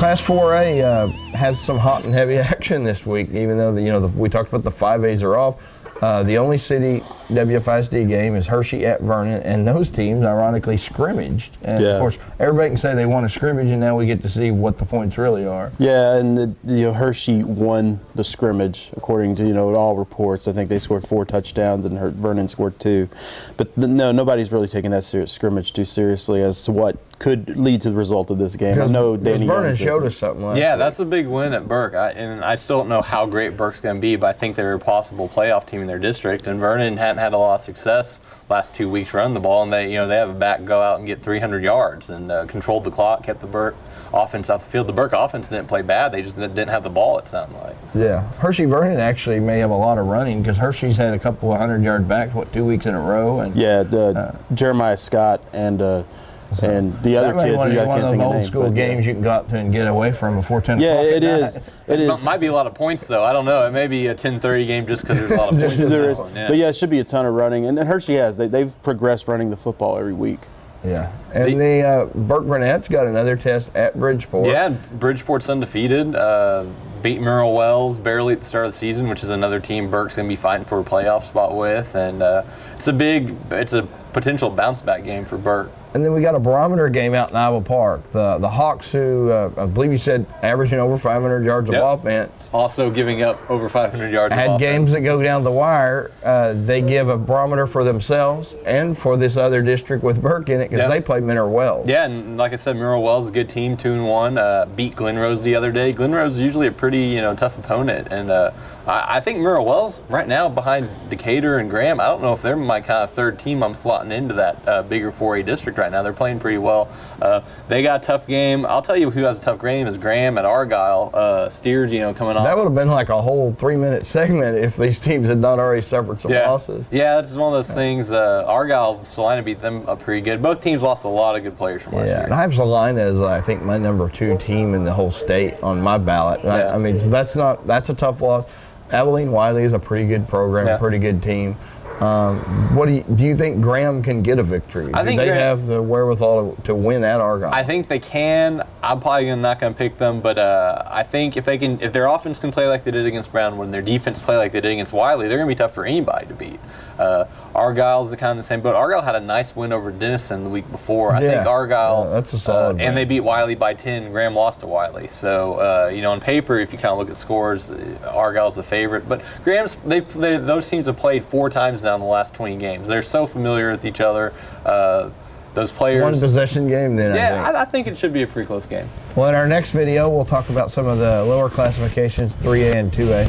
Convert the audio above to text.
Class 4A has some hot and heavy action this week, even though we talked about the 5As are off. The only city WFISD game is Hershey at Vernon, and those teams, ironically, scrimmaged. And, of course, everybody can say they won a scrimmage, and now we get to see what the points really are. Yeah, and Hershey won the scrimmage, according to all reports. I think they scored 4 touchdowns, and Vernon scored 2. But nobody's really taking that scrimmage too seriously as to what could lead to the result of this game. I know Danny Vernon showed us something last week. That's a big win at Burke. I still don't know how great Burke's going to be, but I think they're a possible playoff team in their district. And Vernon hadn't had a lot of success last 2 weeks running the ball, and they have a back go out and get 300 yards and controlled the clock, kept the Burke offense off the field. The Burke offense didn't play bad; they just didn't have the ball. It sounded like. So. Yeah, Hershey Vernon actually may have a lot of running because Hershey's had a couple of 100-yard backs 2 weeks in a row. And Jeremiah Scott and the other kid, one of those old school games you can go out to and get away from before 10 o'clock. Yeah, it is. It might be a lot of points, though. I don't know. It may be a 10:30 game just because there's a lot of points. There is. Yeah. But it should be a ton of running. And Hershey has. They've progressed running the football every week. Yeah. And the Burke Burnett's got another test at Bridgeport. Yeah, Bridgeport's undefeated. Beat Merrill Wells barely at the start of the season, which is another team Burke's going to be fighting for a playoff spot with. And it's a potential bounce back game for Burke. And then we got a barometer game out in Iowa Park. The Hawks, who I believe you said averaging over 500 yards of offense. Also giving up over 500 yards of offense. Had games that go down the wire. They give a barometer for themselves and for this other district with Burke in it because they play Merrill Wells. Yeah, and like I said, Merrill Wells is a good team, 2-1. Beat Glen Rose the other day. Glen Rose is usually a pretty tough opponent. And I think Merrill Wells right now behind Decatur and Graham, I don't know if they're my kind of third team I'm slotting into that bigger 4A district right now. They're playing pretty well. They got a tough game. I'll tell you who has a tough game is Graham at Argyle. Steers, coming off. That would have been like a whole 3-minute segment if these teams had not already suffered some losses. Yeah, that's one of those things. Argyle, Salina beat them up pretty good. Both teams lost a lot of good players from last year. And I have Salina as I think my number 2 team in the whole state on my ballot. I mean, that's a tough loss. Abilene Wiley is a pretty good program, pretty good team. What do you think Graham can get a victory? I think they have the wherewithal to win at Argyle? I think they can. I'm probably not going to pick them, but I think if their offense can play like they did against Brown, when their defense play like they did against Wiley, they're going to be tough for anybody to beat. Argyle's the kind of the same boat. Argyle had a nice win over Denison the week before. I think Argyle. That's a solid and they beat Wiley by 10. Graham lost to Wiley. So on paper, if you kind of look at scores, Argyle's the favorite. But Graham's those teams have played 4 times now in the last 20 games. They're so familiar with each other. Those players. One possession game then. I think it should be a pretty close game. Well, in our next video, we'll talk about some of the lower classifications, 3A and 2A.